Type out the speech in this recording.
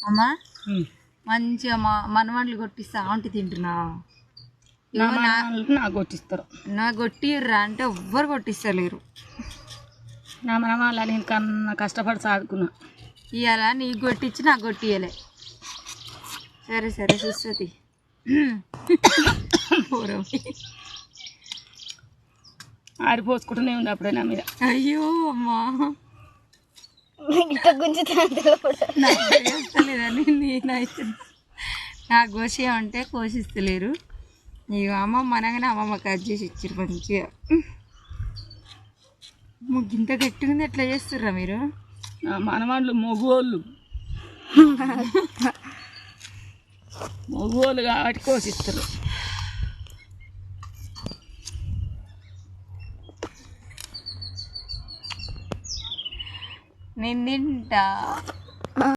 అమ్మా మంచిగా మనవాళ్ళు కొట్టిస్తా ఉంటే తింటున్నా నాకు కొట్టిస్తారు. నా కొట్టిర్రా అంటే ఎవ్వరు కొట్టిస్తలేరు. నా మనవాళ్ళ నేను కన్నా కష్టపడి సాదుకున్నా. ఇవాళ నీకు కొట్టించి నాకు కొట్టియలే. సరే సరే చూస్తుంది ఆరిపోసుకుంటూనే ఉంది అప్పుడే నా మీద. అయ్యో అమ్మా లేదని నేనైతే నా కోసి అంటే కోసిస్తలేరు. ఇక అమ్మమ్మ అనగానే అమ్మమ్మ కట్ చేసి ఇచ్చారు మంచిగా. ఇంత గట్టిగా ఉంది ఎట్లా చేస్తుర్రా మీరు? మనవాళ్ళు మగవాళ్ళు కాబట్టి కోసిస్తారు. నేను తింటా.